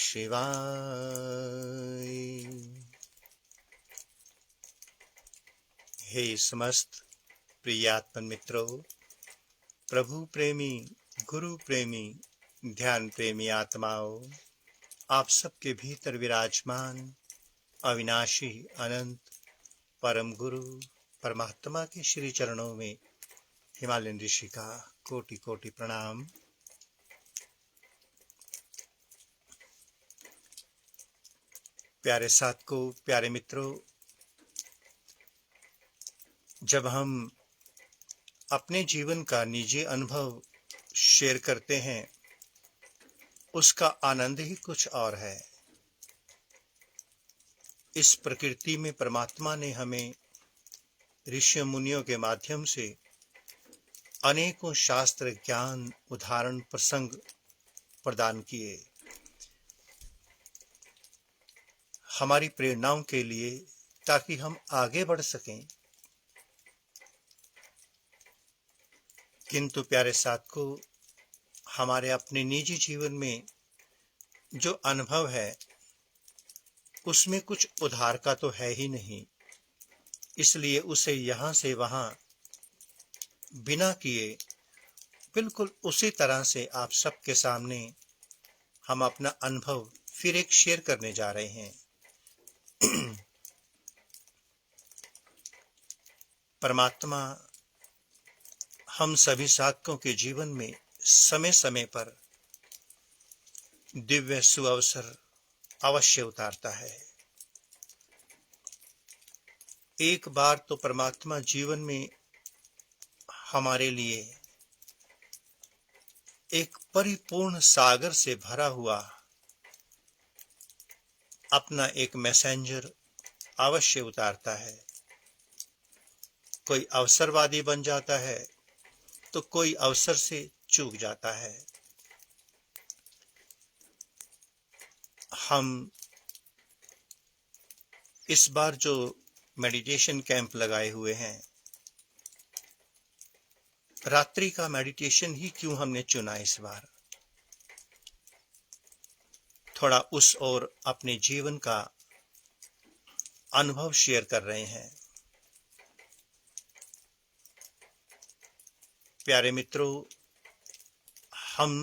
शिवाय। हे समस्त प्रियात्मन मित्रों, प्रभु प्रेमी, गुरु प्रेमी, ध्यान प्रेमी आत्माओं, आप सबके भीतर विराजमान अविनाशी अनंत परम गुरु परमात्मा के श्री चरणों में हिमालयन ऋषि का कोटि कोटि प्रणाम। प्यारे साधकों, प्यारे मित्रों, जब हम अपने जीवन का निजी अनुभव शेयर करते हैं, उसका आनंद ही कुछ और है। इस प्रकृति में परमात्मा ने हमें ऋषि मुनियों के माध्यम से अनेकों शास्त्र ज्ञान उदाहरण प्रसंग प्रदान किए, हमारी प्रेरणाओं के लिए, ताकि हम आगे बढ़ सकें। किंतु प्यारे साधकों, हमारे अपने निजी जीवन में जो अनुभव है उसमें कुछ उधार का तो है ही नहीं, इसलिए उसे यहाँ से वहाँ बिना किए बिल्कुल उसी तरह से आप सबके सामने हम अपना अनुभव फिर एक शेयर करने जा रहे हैं। परमात्मा हम सभी साधकों के जीवन में समय समय पर दिव्य सुअवसर अवश्य उतारता है। एक बार तो परमात्मा जीवन में हमारे लिए एक परिपूर्ण सागर से भरा हुआ अपना एक मैसेंजर अवश्य उतारता है। कोई अवसरवादी बन जाता है तो कोई अवसर से चूक जाता है। हम इस बार जो मेडिटेशन कैंप लगाए हुए हैं, रात्रि का मेडिटेशन ही क्यों हमने चुना इस बार, थोड़ा उस और अपने जीवन का अनुभव शेयर कर रहे हैं। प्यारे मित्रों, हम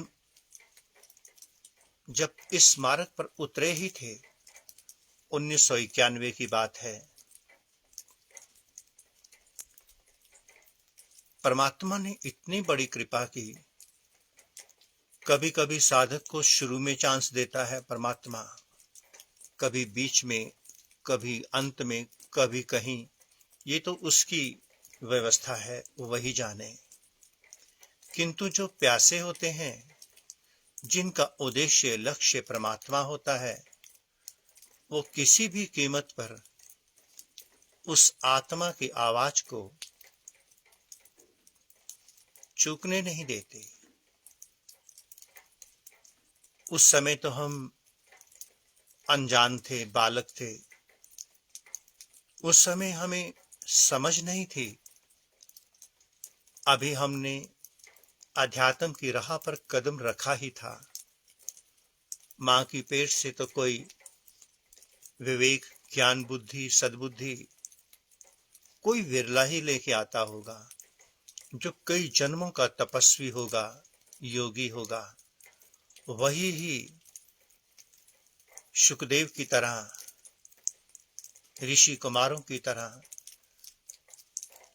जब इस मार्ग पर उतरे ही थे, 1991 की बात है, परमात्मा ने इतनी बड़ी कृपा की। कभी कभी साधक को शुरू में चांस देता है परमात्मा, कभी बीच में, कभी अंत में, कभी कहीं, ये तो उसकी व्यवस्था है, वही जाने। किंतु जो प्यासे होते हैं, जिनका उद्देश्य लक्ष्य परमात्मा होता है, वो किसी भी कीमत पर उस आत्मा की आवाज को चूकने नहीं देते। उस समय तो हम अनजान थे, बालक थे। उस समय हमें समझ नहीं थी। अभी हमने अध्यात्म की राह पर कदम रखा ही था। मां की पेट से तो कोई विवेक, ज्ञान, बुद्धि, सद्बुद्धि कोई विरला ही लेके आता होगा, जो कई जन्मों का तपस्वी होगा, योगी होगा। वही ही शुकदेव की तरह, ऋषि कुमारों की तरह,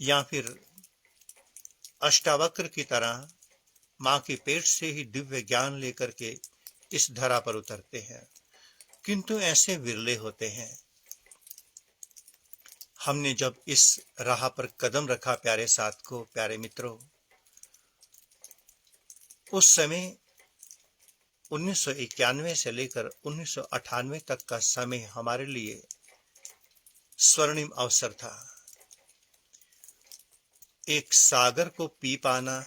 या फिर अष्टावक्र की तरह मां के पेट से ही दिव्य ज्ञान लेकर के इस धरा पर उतरते हैं। किंतु ऐसे विरले होते हैं। हमने जब इस राह पर कदम रखा, प्यारे साधकों, प्यारे मित्रों, उस समय 1991 से लेकर 1998 तक का समय हमारे लिए स्वर्णिम अवसर था। एक सागर को पी पाना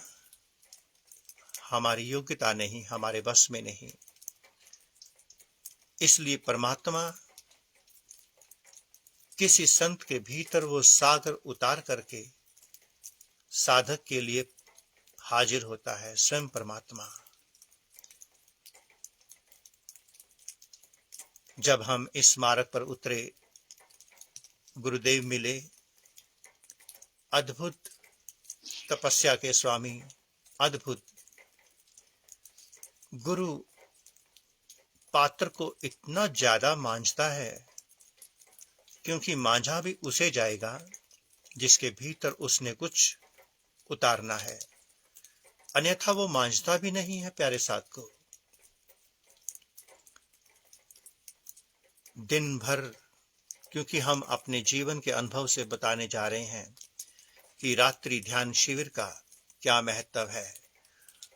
हमारी योग्यता नहीं, हमारे बस में नहीं। इसलिए परमात्मा किसी संत के भीतर वो सागर उतार करके साधक के लिए हाजिर होता है, स्वयं परमात्मा। जब हम इस मार्ग पर उतरे, गुरुदेव मिले, अद्भुत तपस्या के स्वामी, अद्भुत गुरु पात्र को इतना ज्यादा मांझता है, क्योंकि मांझा भी उसे जाएगा जिसके भीतर उसने कुछ उतारना है, अन्यथा वो मांझता भी नहीं है प्यारे साथ को। दिन भर, क्योंकि हम अपने जीवन के अनुभव से बताने जा रहे हैं कि रात्रि ध्यान शिविर का क्या महत्व है।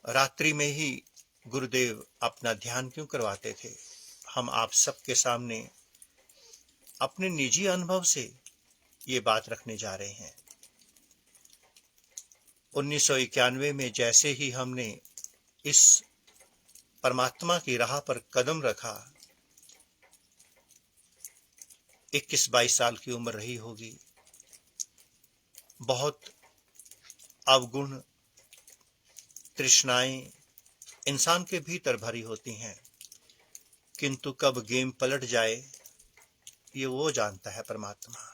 रात्रि में ही गुरुदेव अपना ध्यान क्यों करवाते थे, हम आप सबके सामने अपने निजी अनुभव से ये बात रखने जा रहे हैं। 1991 में जैसे ही हमने इस परमात्मा की राह पर कदम रखा, 21-22 साल की उम्र रही होगी। बहुत अवगुण तृष्णाएं इंसान के भीतर भरी होती हैं, किंतु कब गेम पलट जाए ये वो जानता है परमात्मा।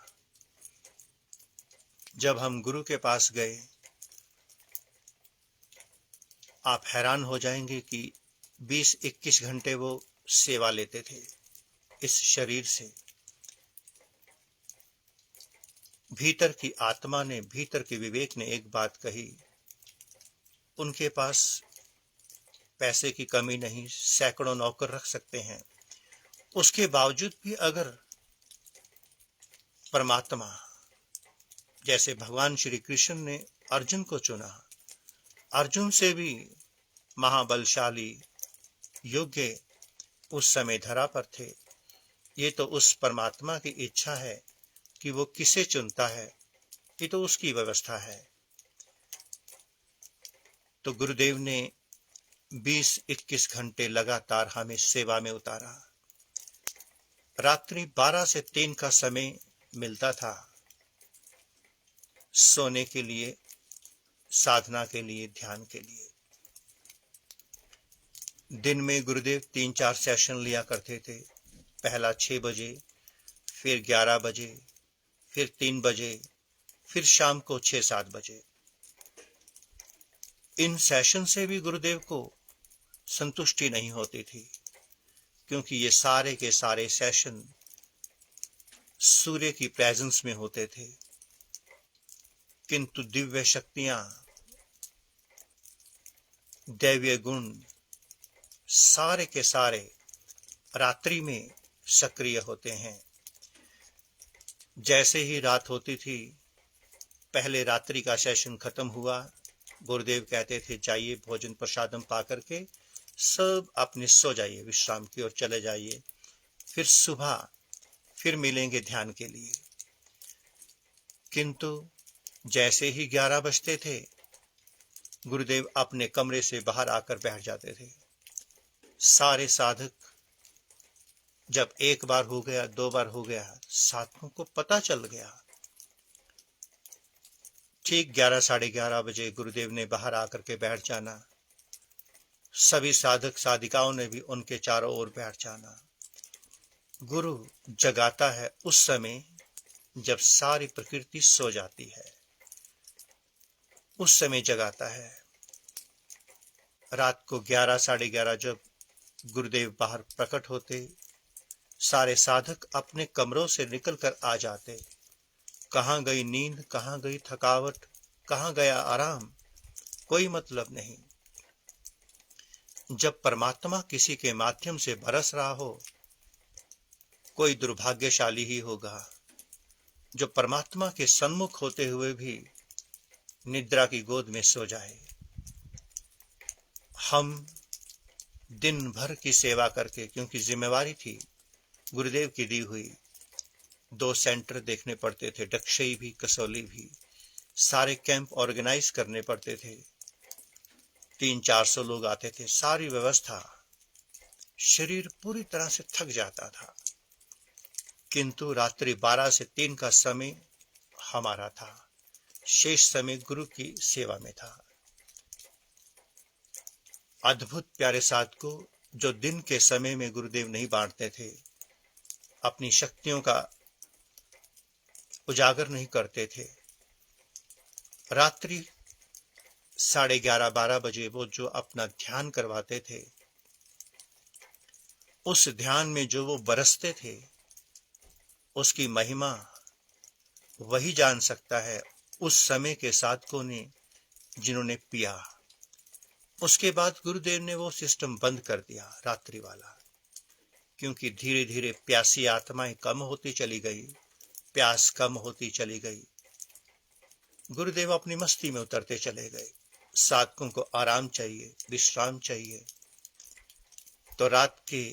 जब हम गुरु के पास गए, आप हैरान हो जाएंगे कि 20-21 घंटे वो सेवा लेते थे इस शरीर से। भीतर की आत्मा ने, भीतर के विवेक ने एक बात कही, उनके पास पैसे की कमी नहीं, सैकड़ों नौकर रख सकते हैं, उसके बावजूद भी अगर परमात्मा, जैसे भगवान श्री कृष्ण ने अर्जुन को चुना, अर्जुन से भी महाबलशाली योग्य उस समय धरा पर थे, ये तो उस परमात्मा की इच्छा है कि वो किसे चुनता है, ये तो उसकी व्यवस्था है। तो गुरुदेव ने 20-21 घंटे लगातार हमें सेवा में उतारा। रात्रि 12 से 3 का समय मिलता था सोने के लिए, साधना के लिए, ध्यान के लिए। दिन में गुरुदेव 3-4 सेशन लिया करते थे। पहला 6 बजे, फिर 11 बजे, फिर 3 बजे, फिर शाम को 6-7 बजे। इन सेशन से भी गुरुदेव को संतुष्टि नहीं होती थी, क्योंकि ये सारे के सारे सेशन सूर्य की प्रेजेंस में होते थे, किंतु दिव्य शक्तियां, दैवीय गुण सारे के सारे रात्रि में सक्रिय होते हैं। जैसे ही रात होती थी, पहले रात्रि का सेशन खत्म हुआ, गुरुदेव कहते थे जाइए भोजन प्रसादम पा करके सब अपने सो जाइए, विश्राम की ओर चले जाइए, फिर सुबह फिर मिलेंगे ध्यान के लिए। किंतु जैसे ही 11 बजते थे, गुरुदेव अपने कमरे से बाहर आकर बैठ जाते थे। सारे साधक, जब एक बार हो गया, 2 बार हो गया, साधकों को पता चल गया। ठीक 11-11:30 बजे गुरुदेव ने बाहर आकर के बैठ जाना। सभी साधक साधिकाओं ने भी उनके चारों ओर बैठ जाना। गुरु जगाता है उस समय जब सारी प्रकृति सो जाती है, उस समय जगाता है। रात को 11-11:30 जब गुरुदेव बाहर प्रकट होते, सारे साधक अपने कमरों से निकलकर आ जाते। कहाँ गई नींद, कहाँ गई थकावट, कहाँ गया आराम, कोई मतलब नहीं। जब परमात्मा किसी के माध्यम से बरस रहा हो, कोई दुर्भाग्यशाली ही होगा जो परमात्मा के सन्मुख होते हुए भी निद्रा की गोद में सो जाए। हम दिन भर की सेवा करके, क्योंकि जिम्मेवारी थी गुरुदेव की दी हुई, 2 सेंटर देखने पड़ते थे, डक्षई भी, कसौली भी, सारे कैंप ऑर्गेनाइज करने पड़ते थे, 300-400 लोग आते थे, सारी व्यवस्था, शरीर पूरी तरह से थक जाता था। किंतु रात्रि 12 से 3 का समय हमारा था, शेष समय गुरु की सेवा में था। अद्भुत प्यारे साथ को जो दिन के समय में गुरुदेव नहीं बांटते थे, अपनी शक्तियों का उजागर नहीं करते थे। रात्रि 11:30-12 बजे वो जो अपना ध्यान करवाते थे, उस ध्यान में जो वो बरसते थे, उसकी महिमा वही जान सकता है उस समय के साधकों ने जिन्होंने पिया। उसके बाद गुरुदेव ने वो सिस्टम बंद कर दिया रात्रि वाला, क्योंकि धीरे धीरे प्यासी आत्माएं कम होती चली गई, प्यास कम होती चली गई। गुरुदेव अपनी मस्ती में उतरते चले गए। साधकों को आराम चाहिए, विश्राम चाहिए। तो रात के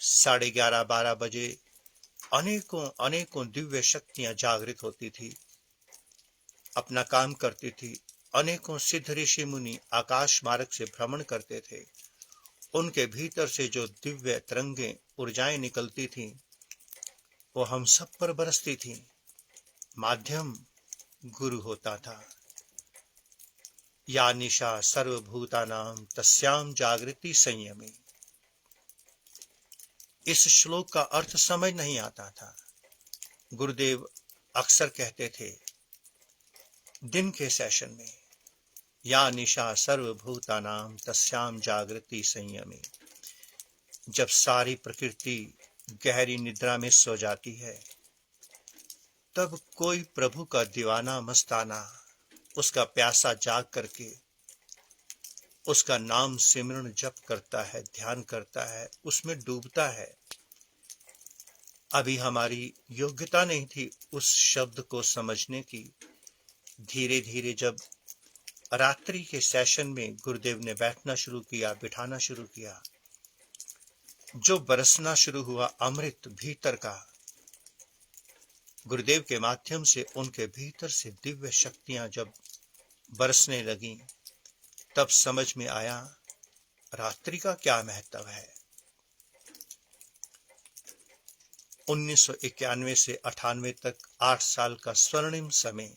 11:30-12 बजे अनेकों अनेकों दिव्य शक्तियां जागृत होती थी, अपना काम करती थी। अनेकों सिद्ध ऋषि मुनि आकाश मार्ग से भ्रमण करते थे। उनके भीतर से जो दिव्य तरंगे ऊर्जाएं निकलती थीं, वो हम सब पर बरसती थीं। माध्यम गुरु होता था। या निशा सर्वभूतानां तस्याम जागृति संयमी। इस श्लोक का अर्थ समझ नहीं आता था। गुरुदेव अक्सर कहते थे दिन के सेशन में, या निशा सर्वभूतानां तस्याम जागृति संयमी। जब सारी प्रकृति गहरी निद्रा में सो जाती है, तब कोई प्रभु का दीवाना मस्ताना उसका प्यासा जाग करके उसका नाम सिमरन जप करता है, ध्यान करता है, उसमें डूबता है। अभी हमारी योग्यता नहीं थी उस शब्द को समझने की। धीरे धीरे जब रात्रि के सेशन में गुरुदेव ने बैठना शुरू किया, बिठाना शुरू किया, जो बरसना शुरू हुआ अमृत भीतर का, गुरुदेव के माध्यम से उनके भीतर से दिव्य शक्तियां जब बरसने लगी, तब समझ में आया रात्रि का क्या महत्व है। 1991 से 98 तक 8 साल का स्वर्णिम समय,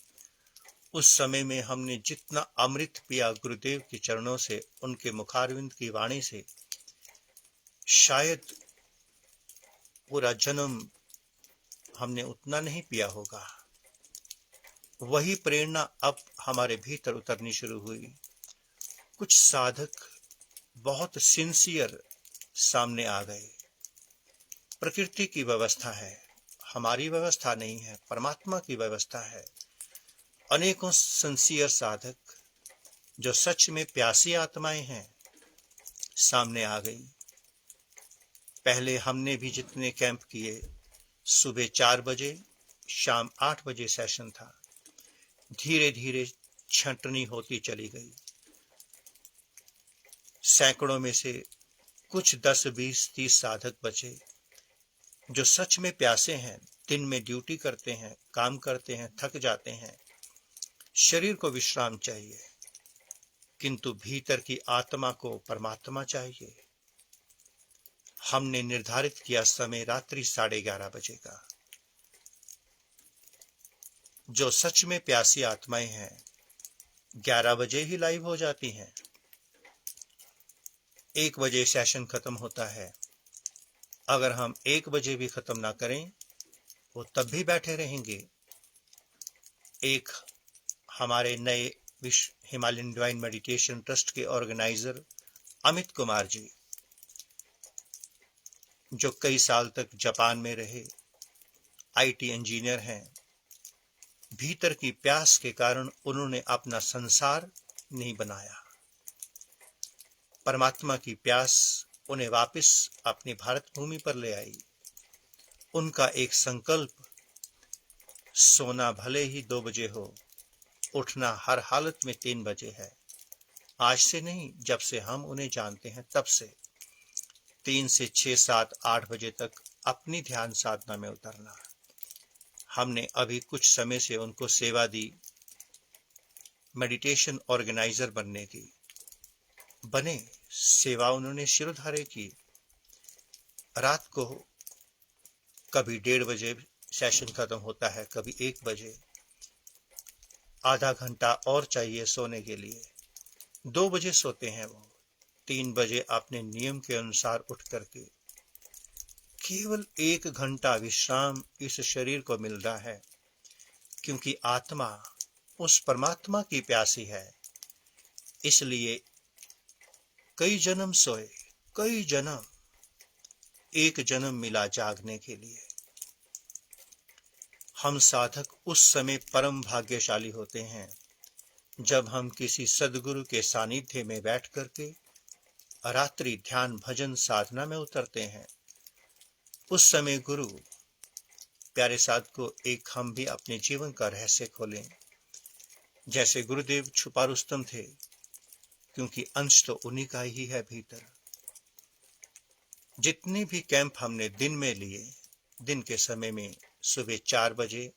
उस समय में हमने जितना अमृत पिया गुरुदेव के चरणों से, उनके मुखारविंद की वाणी से, शायद पूरा जन्म हमने उतना नहीं पिया होगा। वही प्रेरणा अब हमारे भीतर उतरनी शुरू हुई। कुछ साधक बहुत सिंसियर सामने आ गए। प्रकृति की व्यवस्था है, हमारी व्यवस्था नहीं है, परमात्मा की व्यवस्था है। अनेकों सिंसियर साधक जो सच में प्यासी आत्माएं हैं, सामने आ गई। पहले हमने भी जितने कैंप किए, सुबह 4 बजे, शाम 8 बजे सेशन था। धीरे धीरे छंटनी होती चली गई। सैकड़ों में से कुछ 10, 20, 30 साधक बचे जो सच में प्यासे हैं, दिन में ड्यूटी करते हैं, काम करते हैं, थक जाते हैं, शरीर को विश्राम चाहिए, किंतु भीतर की आत्मा को परमात्मा चाहिए। हमने निर्धारित किया समय रात्रि 11:30 बजे का। जो सच में प्यासी आत्माएं हैं, 11 बजे ही लाइव हो जाती हैं। 1 बजे सेशन खत्म होता है। अगर हम 1 बजे भी खत्म ना करें, वो तब भी बैठे रहेंगे। एक हमारे नए विश्व हिमालयन डिवाइन मेडिटेशन ट्रस्ट के ऑर्गेनाइजर अमित कुमार जी, जो कई साल तक जापान में रहे, आईटी इंजीनियर हैं, भीतर की प्यास के कारण उन्होंने अपना संसार नहीं बनाया। परमात्मा की प्यास उन्हें वापस अपनी भारत भूमि पर ले आई। उनका एक संकल्प, सोना भले ही 2 बजे हो, उठना हर हालत में 3 बजे है। आज से नहीं, जब से हम उन्हें जानते हैं तब से 3 से 6, 7, 8 बजे तक अपनी ध्यान साधना में उतरना। हमने अभी कुछ समय से उनको सेवा दी, मेडिटेशन ऑर्गेनाइजर बनने की। बने, सेवा उन्होंने शिरोधार्य की। रात को कभी 1:30 बजे सेशन खत्म होता है, कभी 1 बजे। आधा घंटा और चाहिए सोने के लिए। 2 बजे सोते हैं वो। 3 बजे अपने नियम के अनुसार उठ करके केवल 1 घंटा विश्राम इस शरीर को मिल रहा है, क्योंकि आत्मा उस परमात्मा की प्यासी है। इसलिए कई जन्म सोए, कई जन्म, एक जन्म मिला जागने के लिए। हम साधक उस समय परम भाग्यशाली होते हैं जब हम किसी सद्गुरु के सानिध्य में बैठ करके रात्रि ध्यान भजन साधना में उतरते हैं। उस समय गुरु प्यारे साथ को एक हम भी अपने जीवन का रहस्य खोलें। जैसे गुरुदेव छुपा रुस्तम थे, क्योंकि अंश तो उन्हीं का ही है भीतर। जितने भी कैंप हमने दिन में लिए, दिन के समय में सुबह 4 बजे,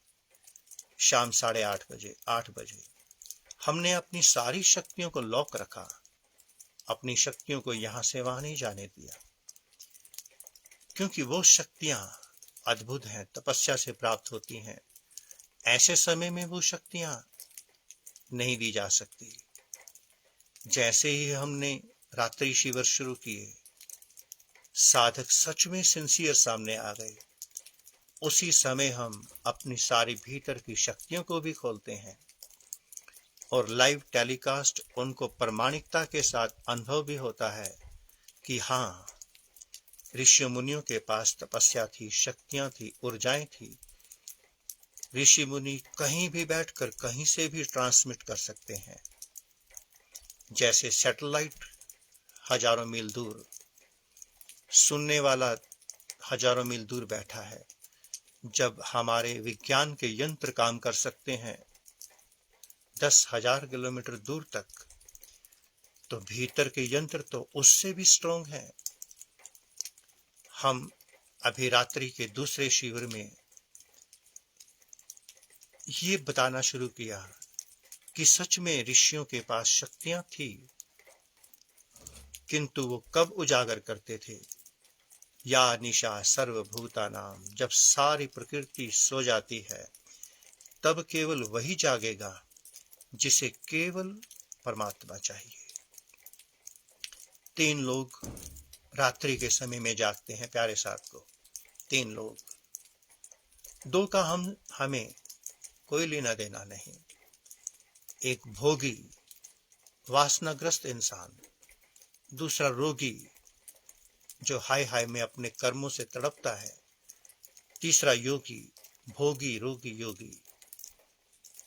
शाम 8:30 बजे, 8 बजे, हमने अपनी सारी शक्तियों को लॉक रखा। अपनी शक्तियों को यहां से वहां नहीं जाने दिया, क्योंकि वो शक्तियां अद्भुत हैं, तपस्या से प्राप्त होती हैं। ऐसे समय में वो शक्तियां नहीं दी जा सकती। जैसे ही हमने रात्रि शिविर शुरू किए, साधक सच में सिंसियर सामने आ गए। उसी समय हम अपनी सारी भीतर की शक्तियों को भी खोलते हैं और लाइव टेलीकास्ट उनको प्रामाणिकता के साथ अनुभव भी होता है कि हाँ, ऋषि मुनियों के पास तपस्या थी, शक्तियां थी, ऊर्जाएं थी। ऋषि मुनि कहीं भी बैठकर कहीं से भी ट्रांसमिट कर सकते हैं। जैसे सैटेलाइट हजारों मील दूर, सुनने वाला हजारों मील दूर बैठा है। जब हमारे विज्ञान के यंत्र काम कर सकते हैं 10,000 किलोमीटर दूर तक, तो भीतर के यंत्र तो उससे भी स्ट्रॉन्ग है। हम अभी रात्रि के दूसरे शिविर में ये बताना शुरू किया कि सच में ऋषियों के पास शक्तियां थी, किंतु वो कब उजागर करते थे? या निशा सर्वभूतानाम, जब सारी प्रकृति सो जाती है, तब केवल वही जागेगा जिसे केवल परमात्मा चाहिए। 3 लोग रात्रि के समय में जागते हैं प्यारे साथ को। 3 लोग, 2 का हमें कोई लेना देना नहीं। एक भोगी वासनाग्रस्त इंसान, दूसरा रोगी जो हाय हाय में अपने कर्मों से तड़पता है, तीसरा योगी, भोगी रोगी योगी।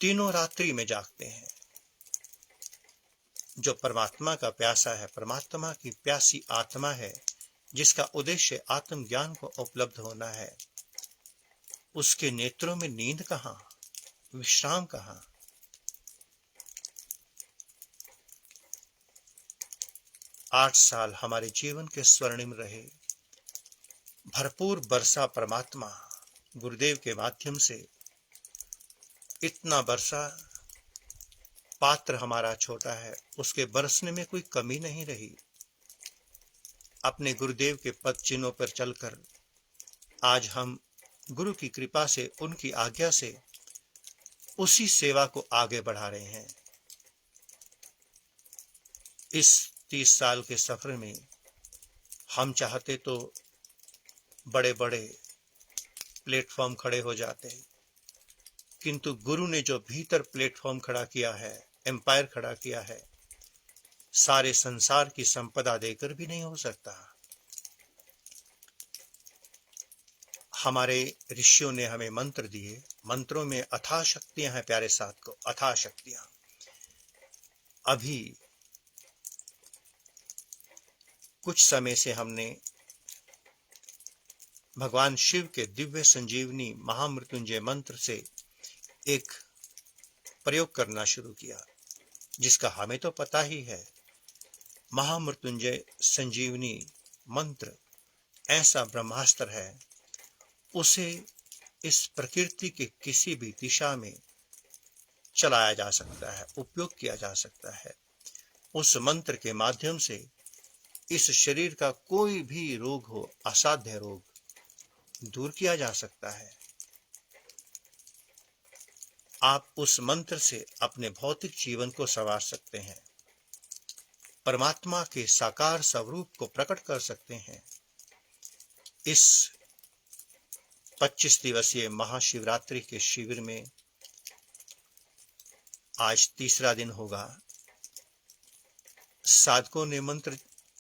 तीनों रात्रि में जागते हैं। जो परमात्मा का प्यासा है, परमात्मा की प्यासी आत्मा है, जिसका उद्देश्य आत्मज्ञान को उपलब्ध होना है, उसके नेत्रों में नींद कहाँ, विश्राम कहाँ? आठ साल हमारे जीवन के स्वर्णिम रहे। भरपूर बरसा परमात्मा गुरुदेव के माध्यम से, इतना बरसा। पात्र हमारा छोटा है, उसके बरसने में कोई कमी नहीं रही। अपने गुरुदेव के पद चिन्हों पर चलकर आज हम गुरु की कृपा से, उनकी आज्ञा से उसी सेवा को आगे बढ़ा रहे हैं। इस 30 साल के सफर में हम चाहते तो बड़े बड़े प्लेटफॉर्म खड़े हो जाते, किंतु गुरु ने जो भीतर प्लेटफॉर्म खड़ा किया है, एम्पायर खड़ा किया है, सारे संसार की संपदा देकर भी नहीं हो सकता। हमारे ऋषियों ने हमें मंत्र दिए, मंत्रों में अथाह शक्तियां हैं प्यारे साथ को, अथाह शक्तियां। अभी कुछ समय से हमने भगवान शिव के दिव्य संजीवनी महामृत्युंजय मंत्र से एक प्रयोग करना शुरू किया, जिसका हमें तो पता ही है। महामृत्युंजय संजीवनी मंत्र ऐसा ब्रह्मास्त्र है, उसे इस प्रकृति के किसी भी दिशा में चलाया जा सकता है, उपयोग किया जा सकता है। उस मंत्र के माध्यम से इस शरीर का कोई भी रोग हो, असाध्य रोग, दूर किया जा सकता है। आप उस मंत्र से अपने भौतिक जीवन को संवार सकते हैं, परमात्मा के साकार स्वरूप को प्रकट कर सकते हैं। इस 25 दिवसीय महाशिवरात्रि के शिविर में आज तीसरा दिन होगा। साधकों ने मंत्र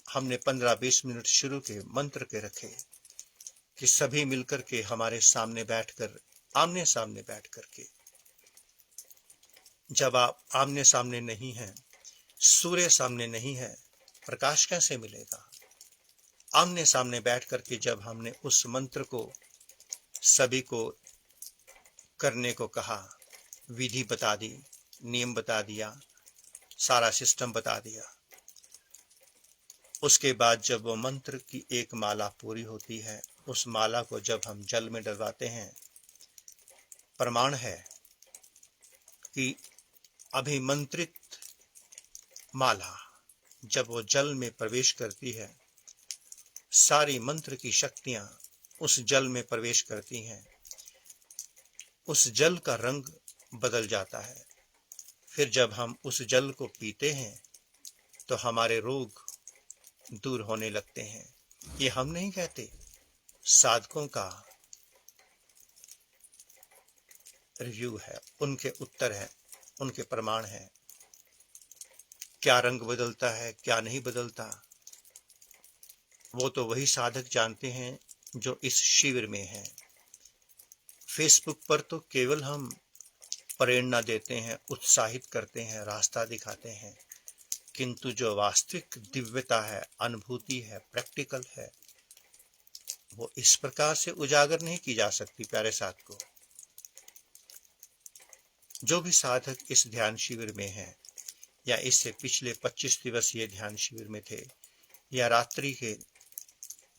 हमने 15-20 मिनट शुरू के मंत्र के रखे कि सभी मिलकर के हमारे सामने बैठकर, आमने सामने बैठ करके, जब आप आमने सामने नहीं हैं, सूर्य सामने नहीं है, प्रकाश कैसे मिलेगा? आमने सामने बैठ करके जब हमने उस मंत्र को सभी को करने को कहा, विधि बता दी, नियम बता दिया, सारा सिस्टम बता दिया, उसके बाद जब वो मंत्र की एक माला पूरी होती है, उस माला को जब हम जल में डलवाते हैं, प्रमाण है कि अभिमंत्रित माला जब वो जल में प्रवेश करती है, सारी मंत्र की शक्तियां उस जल में प्रवेश करती हैं, उस जल का रंग बदल जाता है। फिर जब हम उस जल को पीते हैं तो हमारे रोग दूर होने लगते हैं। ये हम नहीं कहते, साधकों का रिव्यू है, उनके उत्तर है, उनके प्रमाण है। क्या रंग बदलता है, क्या नहीं बदलता, वो तो वही साधक जानते हैं जो इस शिविर में हैं। फेसबुक पर तो केवल हम प्रेरणा देते हैं, उत्साहित करते हैं, रास्ता दिखाते हैं, किंतु जो वास्तविक दिव्यता है, अनुभूति है, प्रैक्टिकल है, वो इस प्रकार से उजागर नहीं की जा सकती। प्यारे साधकों, जो भी साधक इस ध्यान शिविर में हैं या इससे पिछले 25 दिवसीय ध्यान शिविर में थे या रात्रि के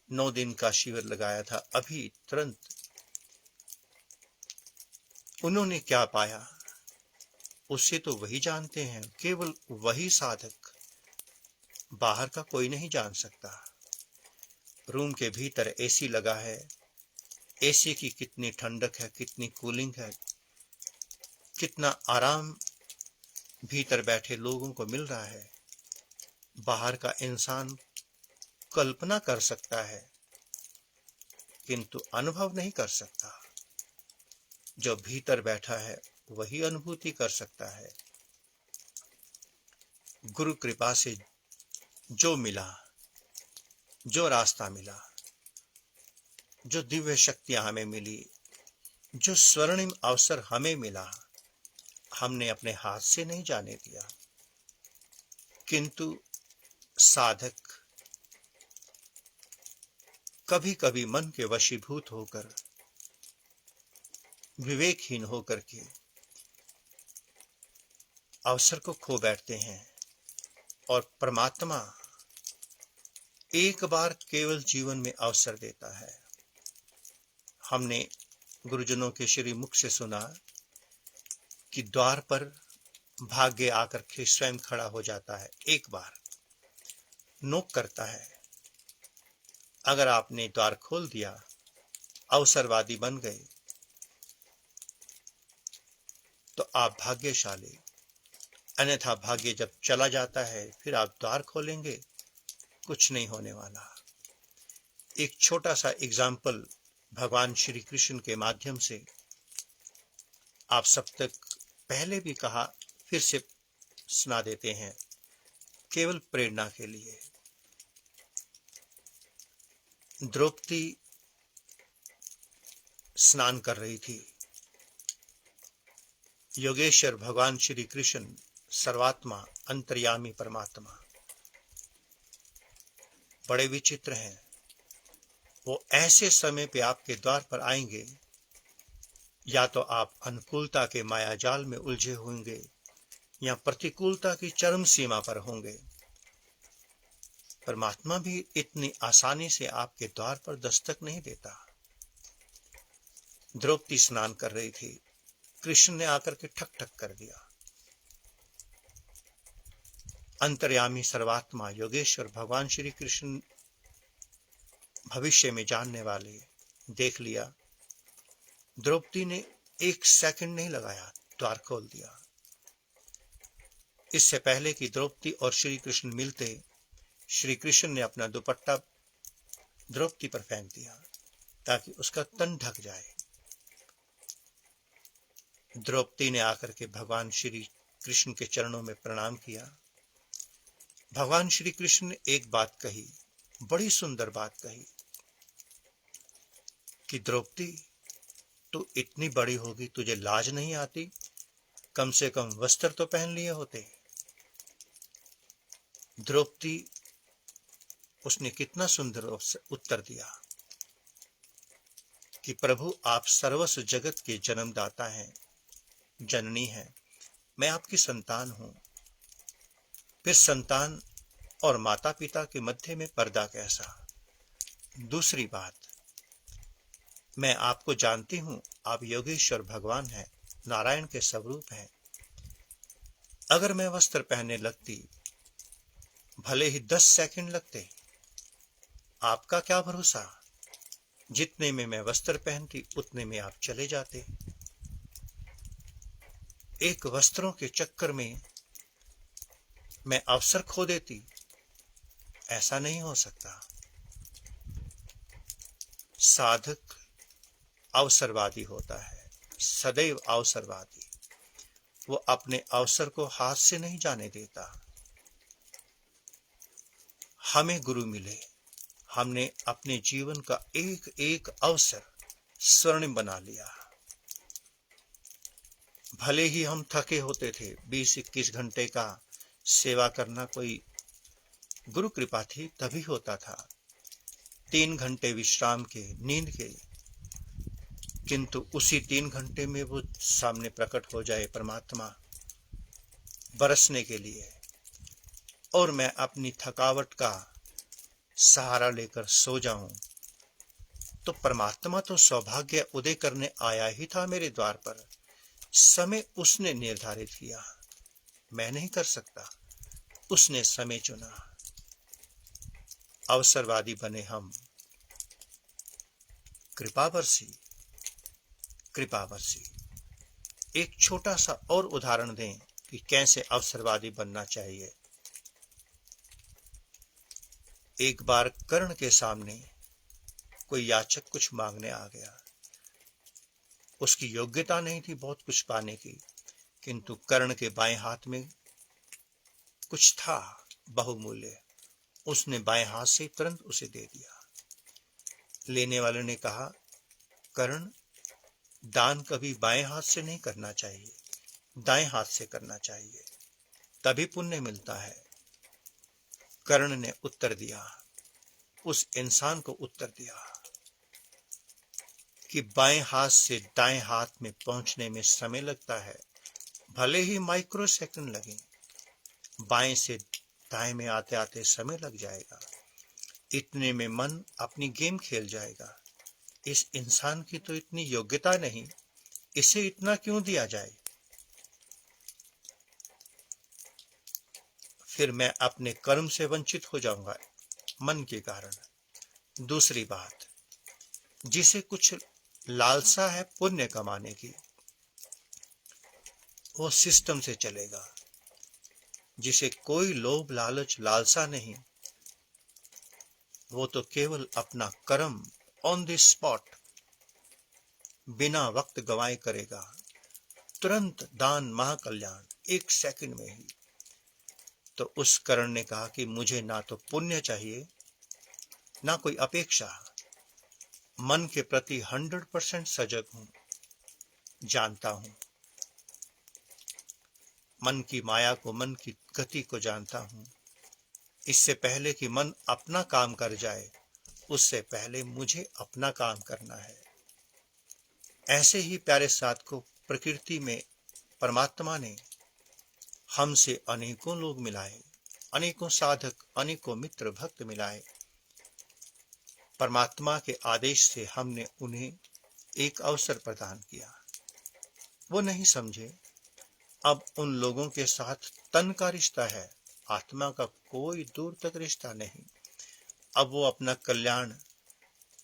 9 दिन का शिविर लगाया था, अभी तुरंत उन्होंने क्या पाया उससे तो वही जानते हैं, केवल वही साधक, बाहर का कोई नहीं जान सकता। रूम के भीतर एसी लगा है, एसी की कितनी ठंडक है, कितनी कूलिंग है, कितना आराम भीतर बैठे लोगों को मिल रहा है, बाहर का इंसान कल्पना कर सकता है किंतु अनुभव नहीं कर सकता। जो भीतर बैठा है वही अनुभूति कर सकता है। गुरु कृपा से जो मिला, जो रास्ता मिला, जो दिव्य शक्तियां हमें मिली, जो स्वर्णिम अवसर हमें मिला, हमने अपने हाथ से नहीं जाने दिया, किंतु साधक कभी कभी मन के वशीभूत होकर, विवेकहीन होकर के अवसर को खो बैठते हैं। और परमात्मा एक बार केवल जीवन में अवसर देता है। हमने गुरुजनों के श्री मुख से सुना कि द्वार पर भाग्य आकर के स्वयं खड़ा हो जाता है, एक बार नोक करता है। अगर आपने द्वार खोल दिया, अवसरवादी बन गए, तो आप भाग्यशाली। अन्यथा भाग्य जब चला जाता है, फिर आप द्वार खोलेंगे, कुछ नहीं होने वाला। एक छोटा सा एग्जाम्पल भगवान श्री कृष्ण के माध्यम से आप सब तक पहले भी कहा, फिर से सुना देते हैं, केवल प्रेरणा के लिए। द्रौपदी स्नान कर रही थी। योगेश्वर भगवान श्री कृष्ण सर्वात्मा, अंतर्यामी परमात्मा बड़े विचित्र हैं। वो ऐसे समय पे आपके द्वार पर आएंगे, या तो आप अनुकूलता के मायाजाल में उलझे होंगे या प्रतिकूलता की चरम सीमा पर होंगे। परमात्मा भी इतनी आसानी से आपके द्वार पर दस्तक नहीं देता। द्रौपदी स्नान कर रही थी, कृष्ण ने आकर के ठक ठक कर दिया। अंतर्यामी सर्वात्मा योगेश्वर भगवान श्री कृष्ण भविष्य में जानने वाले देख लिया। द्रौपदी ने 1 सेकंड नहीं लगाया, द्वार खोल दिया। इससे पहले कि द्रौपदी और श्री कृष्ण मिलते, श्री कृष्ण ने अपना दुपट्टा द्रौपदी पर फेंक दिया। ताकि उसका तन ढक जाए। द्रौपदी ने आकर के भगवान श्री कृष्ण के चरणों में प्रणाम किया। भगवान श्री कृष्ण ने एक बात कही, बड़ी सुंदर बात कही कि द्रौपदी, तू इतनी बड़ी होगी, तुझे लाज नहीं आती? कम से कम वस्त्र तो पहन लिए होते। द्रौपदी, उसने कितना सुंदर उत्तर दिया कि प्रभु, आप सर्वस्व जगत के जन्मदाता हैं, जननी हैं, मैं आपकी संतान हूं। फिर संतान और माता पिता के मध्य में पर्दा कैसा? दूसरी बात, मैं आपको जानती हूं, आप योगेश्वर भगवान हैं, नारायण के स्वरूप हैं। अगर मैं वस्त्र पहनने लगती, भले ही 10 सेकंड लगते, आपका क्या भरोसा? जितने में मैं वस्त्र पहनती उतने में आप चले जाते। एक वस्त्रों के चक्कर में मैं अवसर खो देती, ऐसा नहीं हो सकता। साधक अवसरवादी होता है, सदैव अवसरवादी। वो अपने अवसर को हाथ से नहीं जाने देता। हमें गुरु मिले, हमने अपने जीवन का एक एक अवसर स्वर्णिम बना लिया। भले ही हम थके होते थे, 20-21 घंटे का सेवा करना कोई गुरु कृपा थी तभी होता था, 3 घंटे विश्राम के, नींद के, किंतु उसी 3 घंटे में वो सामने प्रकट हो जाए परमात्मा बरसने के लिए, और मैं अपनी थकावट का सहारा लेकर सो जाऊं, तो परमात्मा तो सौभाग्य उदय करने आया ही था मेरे द्वार पर। समय उसने निर्धारित किया, मैं नहीं कर सकता, उसने समय चुना। अवसरवादी बने हम। कृपावर्षी, कृपावर्षी। एक छोटा सा और उदाहरण दें कि कैसे अवसरवादी बनना चाहिए। एक बार कर्ण के सामने कोई याचक कुछ मांगने आ गया। उसकी योग्यता नहीं थी बहुत कुछ पाने की, किंतु कर्ण के बाएं हाथ में कुछ था बहुमूल्य। उसने बाएं हाथ से तुरंत उसे दे दिया। लेने वाले ने कहा, कर्ण, दान कभी बाएं हाथ से नहीं करना चाहिए, दाएं हाथ से करना चाहिए, तभी पुण्य मिलता है। कर्ण ने उत्तर दिया, उस इंसान को उत्तर दिया कि बाएं हाथ से दाएं हाथ में पहुंचने में समय लगता है, भले ही माइक्रो सेकंड लगे, बाएं से दाएं में आते आते समय लग जाएगा। इतने में मन अपनी गेम खेल जाएगा। इस इंसान की तो इतनी योग्यता नहीं, इसे इतना क्यों दिया जाए? फिर मैं अपने कर्म से वंचित हो जाऊंगा मन के कारण। दूसरी बात, जिसे कुछ लालसा है पुण्य कमाने की, वो सिस्टम से चलेगा। जिसे कोई लोभ लालच लालसा नहीं, वो तो केवल अपना कर्म ऑन द स्पॉट बिना वक्त गवाए करेगा। तुरंत दान महाकल्याण, 1 सेकंड में ही। तो उस कर्ण ने कहा कि मुझे ना तो पुण्य चाहिए, ना कोई अपेक्षा। मन के प्रति 100% सजग हूं, जानता हूं। मन की माया को, मन की गति को जानता हूं। इससे पहले कि मन अपना काम कर जाए, उससे पहले मुझे अपना काम करना है। ऐसे ही प्यारे साथ को प्रकृति में परमात्मा ने हमसे अनेकों लोग मिलाए, अनेकों साधक, अनेकों मित्र भक्त मिलाए। परमात्मा के आदेश से हमने उन्हें एक अवसर प्रदान किया। वो नहीं समझे। अब उन लोगों के साथ तन का रिश्ता है, आत्मा का कोई दूर तक रिश्ता नहीं। अब वो अपना कल्याण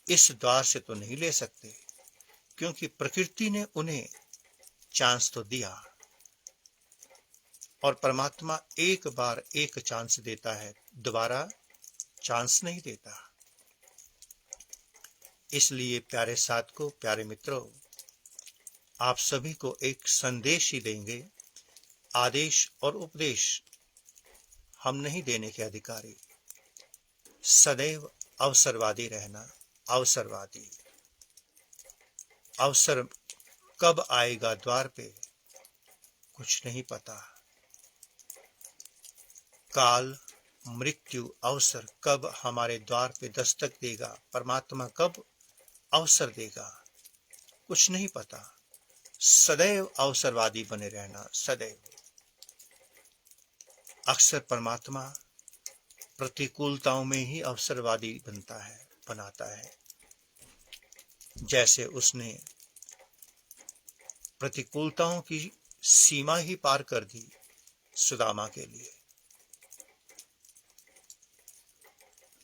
इस द्वार से तो नहीं ले सकते, क्योंकि प्रकृति ने उन्हें चांस तो दिया, और परमात्मा एक बार एक चांस देता है, दोबारा चांस नहीं देता। इसलिए प्यारे साधकों, प्यारे मित्रों, आप सभी को एक संदेश ही देंगे। आदेश और उपदेश हम नहीं देने के अधिकारी। सदैव अवसरवादी रहना। अवसरवादी। अवसर कब आएगा द्वार पे कुछ नहीं पता। काल, मृत्यु, अवसर कब हमारे द्वार पे दस्तक देगा, परमात्मा कब अवसर देगा, कुछ नहीं पता। सदैव अवसरवादी बने रहना। सदैव। अक्सर परमात्मा प्रतिकूलताओं में ही अवसरवादी बनाता है। जैसे उसने प्रतिकूलताओं की सीमा ही पार कर दी सुदामा के लिए।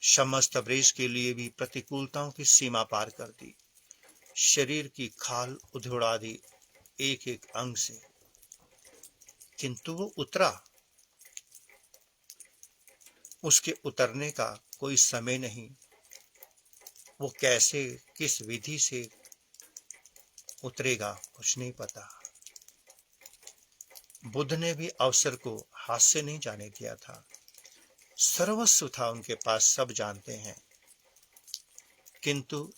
शम्स तबरेज के लिए भी प्रतिकूलताओं की सीमा पार कर दी। शरीर की खाल उधड़ा दी एक एक अंग से, किंतु वो उतरा। उसके उतरने का कोई समय नहीं। वो कैसे, किस विधि से उतरेगा कुछ नहीं पता। बुद्ध ने भी अवसर को हाथ से नहीं जाने दिया था। सर्वस्व था उनके पास, सब जानते हैं। किंतु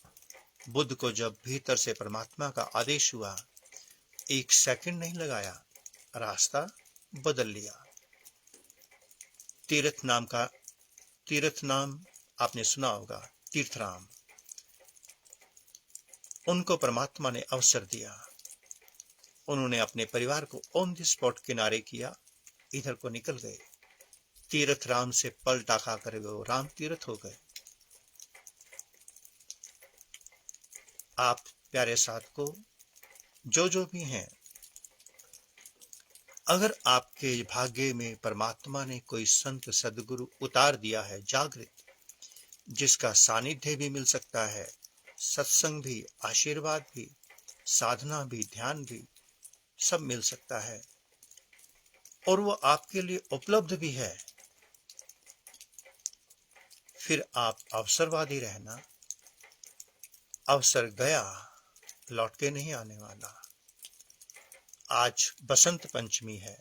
बुद्ध को जब भीतर से परमात्मा का आदेश हुआ, एक सेकंड नहीं लगाया, रास्ता बदल लिया। तीर्थ नाम आपने सुना होगा, तीर्थराम। उनको परमात्मा ने अवसर दिया। उन्होंने अपने परिवार को ऑन द स्पॉट किनारे किया, इधर को निकल गए। तीर्थराम से पलटा खाकर वो राम तीर्थ हो गए। आप प्यारे साधकों, जो भी हैं, अगर आपके भाग्य में परमात्मा ने कोई संत सदगुरु उतार दिया है जागृत, जिसका सानिध्य भी मिल सकता है, सत्संग भी, आशीर्वाद भी, साधना भी, ध्यान भी, सब मिल सकता है, और वो आपके लिए उपलब्ध भी है, फिर आप अवसरवादी रहना। अवसर गया, लौट के नहीं आने वाला। आज बसंत पंचमी है।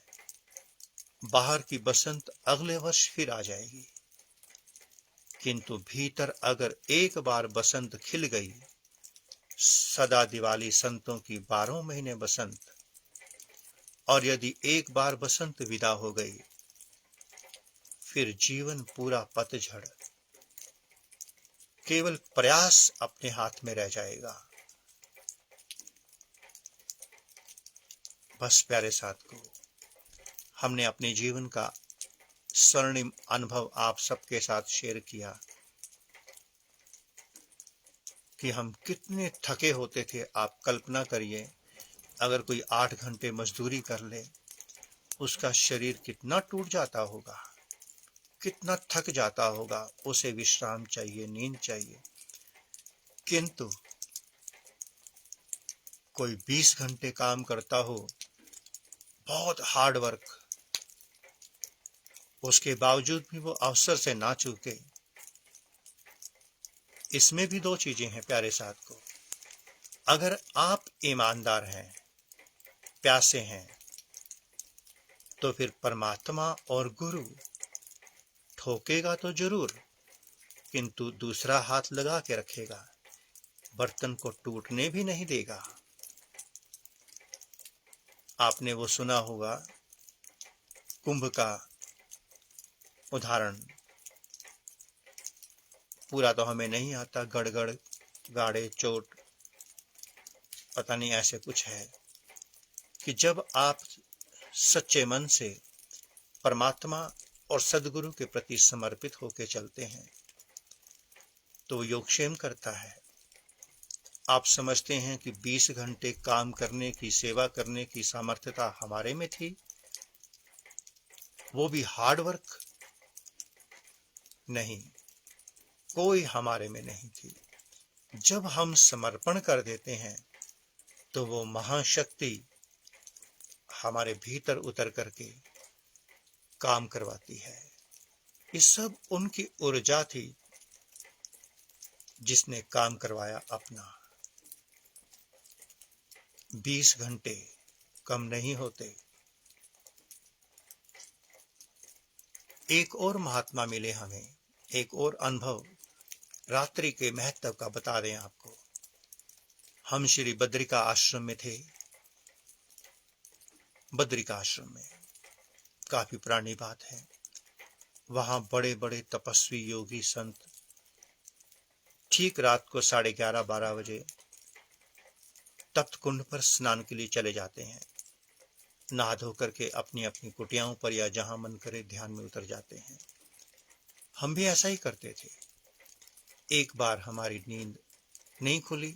बाहर की बसंत अगले वर्ष फिर आ जाएगी, किंतु भीतर अगर एक बार बसंत खिल गई, सदा दिवाली संतों की 12 महीने बसंत, और यदि एक बार बसंत विदा हो गई, फिर जीवन पूरा पतझड़। केवल प्रयास अपने हाथ में रह जाएगा। बस प्यारे साथियों, हमने अपने जीवन का स्वर्णिम अनुभव आप सबके साथ शेयर किया कि हम कितने थके होते थे। आप कल्पना करिए, अगर कोई 8 घंटे मजदूरी कर ले, उसका शरीर कितना टूट जाता होगा, कितना थक जाता होगा। उसे विश्राम चाहिए, नींद चाहिए। किंतु कोई 20 घंटे काम करता हो, बहुत हार्ड वर्क, उसके बावजूद भी वो अवसर से ना चूके। इसमें भी 2 चीजें हैं प्यारे साथियों। अगर आप ईमानदार हैं, प्यासे हैं, तो फिर परमात्मा और गुरु ठोकेगा तो जरूर, किंतु दूसरा हाथ लगा के रखेगा, बर्तन को टूटने भी नहीं देगा। आपने वो सुना होगा कुंभ का उदाहरण, पूरा तो हमें नहीं आता, गड़गड़ गाड़े चोट, पता नहीं ऐसे कुछ है, कि जब आप सच्चे मन से परमात्मा और सदगुरु के प्रति समर्पित होकर चलते हैं, तो योगक्षेम करता है। आप समझते हैं कि 20 घंटे काम करने की, सेवा करने की सामर्थ्यता हमारे में थी, वो भी हार्ड वर्क? नहीं, कोई हमारे में नहीं थी। जब हम समर्पण कर देते हैं, तो वो महाशक्ति हमारे भीतर उतर करके काम करवाती है। ये सब उनकी ऊर्जा थी, जिसने काम करवाया अपना। 20 घंटे कम नहीं होते। एक और महात्मा मिले हमें, एक और अनुभव रात्रि के महत्व का बता दें आपको। हम श्री बद्रिका आश्रम में थे। बद्रिका आश्रम में काफी पुरानी बात है। वहां बड़े बड़े तपस्वी योगी संत ठीक रात को 11:30-12 बजे तप्त कुंड पर स्नान के लिए चले जाते हैं। नहा धो करके अपनी अपनी कुटियाओं पर या जहां मन करे ध्यान में उतर जाते हैं। हम भी ऐसा ही करते थे। एक बार हमारी नींद नहीं खुली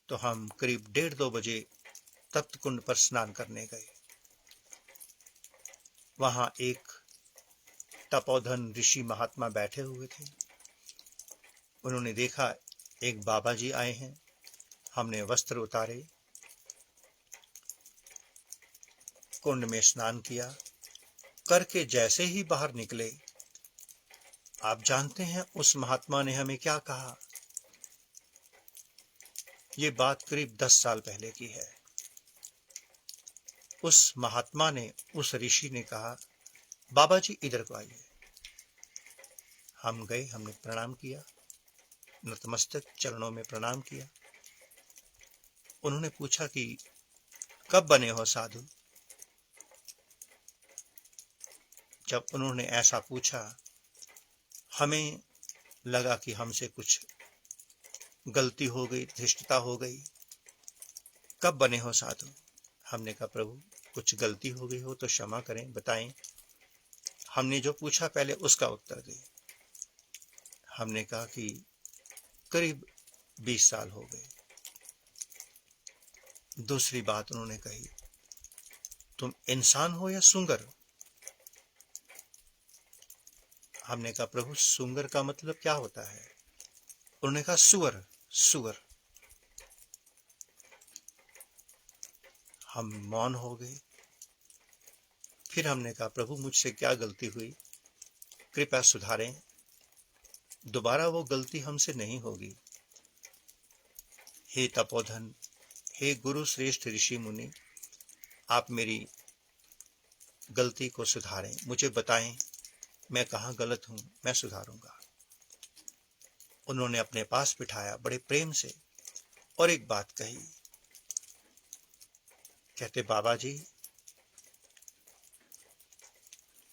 तो हम करीब 1:30-2 बजे तप्त कुंड पर स्नान करने गए। वहां एक तपोधन ऋषि महात्मा बैठे हुए थे। उन्होंने देखा एक बाबा जी आए हैं। हमने वस्त्र उतारे, कुंड में स्नान किया, करके जैसे ही बाहर निकले, आप जानते हैं उस महात्मा ने हमें क्या कहा? ये बात करीब 10 साल पहले की है। उस महात्मा ने, उस ऋषि ने कहा, बाबा जी इधर को आइए। हम गए, हमने प्रणाम किया, नतमस्तक चरणों में प्रणाम किया। उन्होंने पूछा कि कब बने हो साधु? जब उन्होंने ऐसा पूछा, हमें लगा कि हमसे कुछ गलती हो गई, धृष्टता हो गई। कब बने हो साधु? हमने कहा प्रभु कुछ गलती हो गई हो तो क्षमा करें, बताएं। हमने जो पूछा पहले उसका उत्तर दें। हमने कहा कि करीब 20 साल हो गए। दूसरी बात उन्होंने कही, तुम इंसान हो या सूंगर? हमने कहा प्रभु सूंगर का मतलब क्या होता है? उन्होंने कहा सुअर, सुअर। हम मौन हो गए। फिर हमने कहा प्रभु मुझसे क्या गलती हुई, कृपया सुधारें, दोबारा वो गलती हमसे नहीं होगी। हे तपोधन, हे गुरु श्रेष्ठ ऋषि मुनि, आप मेरी गलती को सुधारें, मुझे बताएं मैं कहाँ गलत हूं, मैं सुधारूंगा। उन्होंने अपने पास बिठाया बड़े प्रेम से और एक बात कही। कहते बाबा जी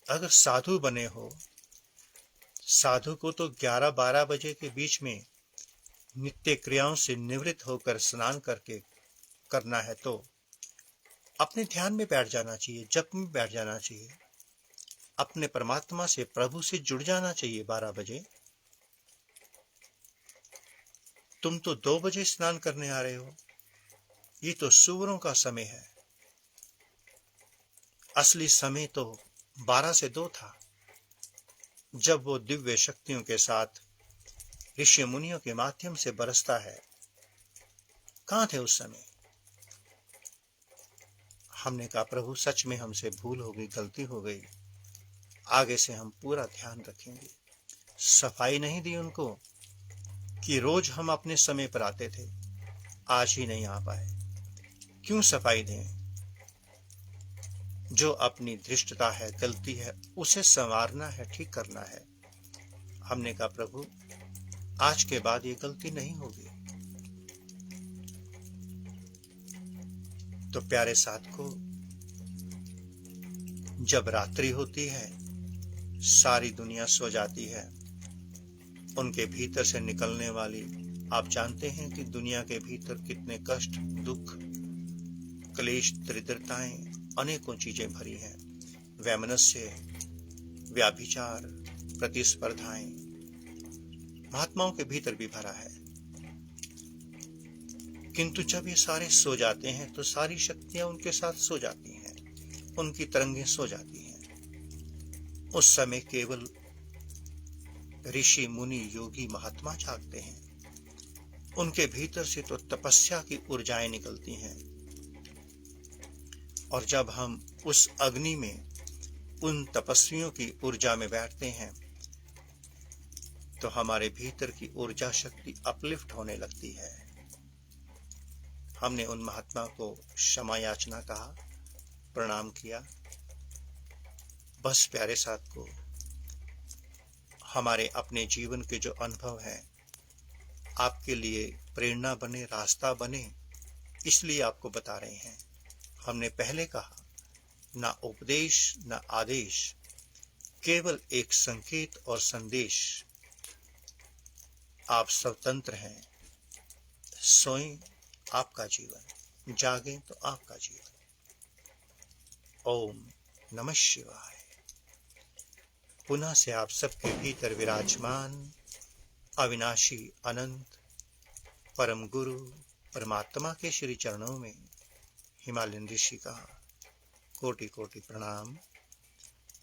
अगर साधु बने हो, साधु को तो 11-12 बजे के बीच में नित्य क्रियाओं से निवृत्त होकर स्नान करके करना है तो अपने ध्यान में बैठ जाना चाहिए, जप में बैठ जाना चाहिए, अपने परमात्मा से, प्रभु से जुड़ जाना चाहिए 12 बजे। तुम तो 2 बजे स्नान करने आ रहे हो, ये तो सूअरों का समय है। असली समय तो 12 से 2 था, जब वो दिव्य शक्तियों के साथ ऋषि मुनियों के माध्यम से बरसता है। कहां थे उस समय? हमने कहा प्रभु सच में हमसे भूल हो गई, गलती हो गई, आगे से हम पूरा ध्यान रखेंगे। सफाई नहीं दी उनको कि रोज हम अपने समय पर आते थे, आज ही नहीं आ पाए। क्यों सफाई दें? जो अपनी धृष्टता है, गलती है, उसे संवारना है, ठीक करना है। हमने कहा प्रभु आज के बाद ये गलती नहीं होगी। तो प्यारे साथ को, जब रात्रि होती है, सारी दुनिया सो जाती है, उनके भीतर से निकलने वाली, आप जानते हैं कि दुनिया के भीतर कितने कष्ट, दुख, क्लेश, दरिद्रताएं, अनेकों चीजें भरी हैं। वैमनस्य, व्याभिचार, प्रतिस्पर्धाएं महात्माओं के भीतर भी भरा है। किंतु जब ये सारे सो जाते हैं तो सारी शक्तियां उनके साथ सो जाती हैं, उनकी तरंगें सो जाती हैं। उस समय केवल ऋषि मुनि योगी महात्मा जागते हैं। उनके भीतर से तो तपस्या की ऊर्जाएं निकलती हैं। और जब हम उस अग्नि में, उन तपस्वियों की ऊर्जा में बैठते हैं, तो हमारे भीतर की ऊर्जा शक्ति अपलिफ्ट होने लगती है। हमने उन महात्मा को क्षमा याचना कहा, प्रणाम किया। बस प्यारे साथ को, हमारे अपने जीवन के जो अनुभव हैं आपके लिए प्रेरणा बने, रास्ता बने, इसलिए आपको बता रहे हैं। हमने पहले कहा, ना उपदेश ना आदेश, केवल एक संकेत और संदेश। आप स्वतंत्र हैं। सोएं आपका जीवन, जागें तो आपका जीवन। ओम नमः शिवाय। पुनः से आप सबके भीतर विराजमान अविनाशी अनंत परम गुरु परमात्मा के श्री चरणों में हिमालयन ऋषि का कोटि कोटि प्रणाम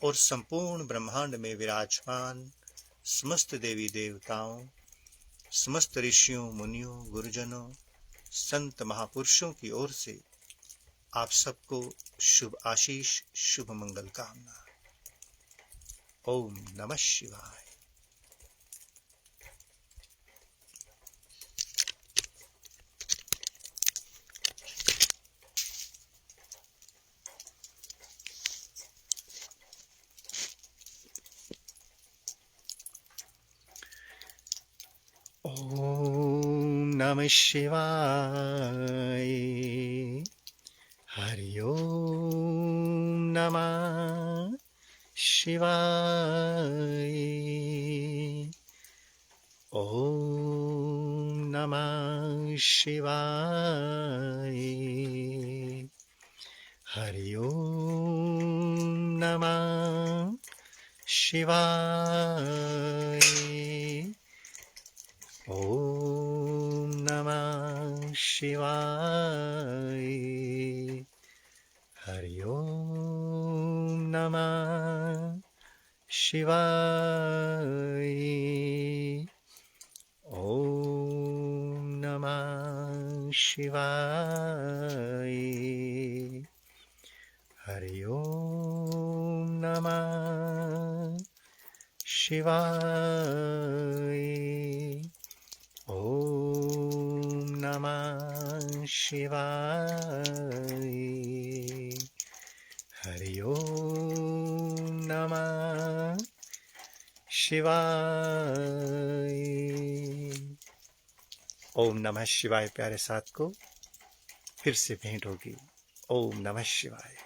और संपूर्ण ब्रह्मांड में विराजमान समस्त देवी देवताओं, समस्त ऋषियों, मुनियों, गुरुजनों, संत महापुरुषों की ओर से आप सबको शुभ आशीष, शुभ मंगल कामना। ओम नमः शिवाय। ओम नमः शिवाय। हरि ओम नमः शिवाय। ओम नमः शिवाय। हरि ओम नमः शिवाय। ओम नमः शिवाय। हरि ओम नमः शिवाय। ओम नमः शिवाय। हरि ओम नमः शिवाय। ओम नमः शिवाय। हरि ओम नमः शिवाय। ओम नमः शिवाय। प्यारे साथ को फिर से भेंट होगी। ओम नमः शिवाय।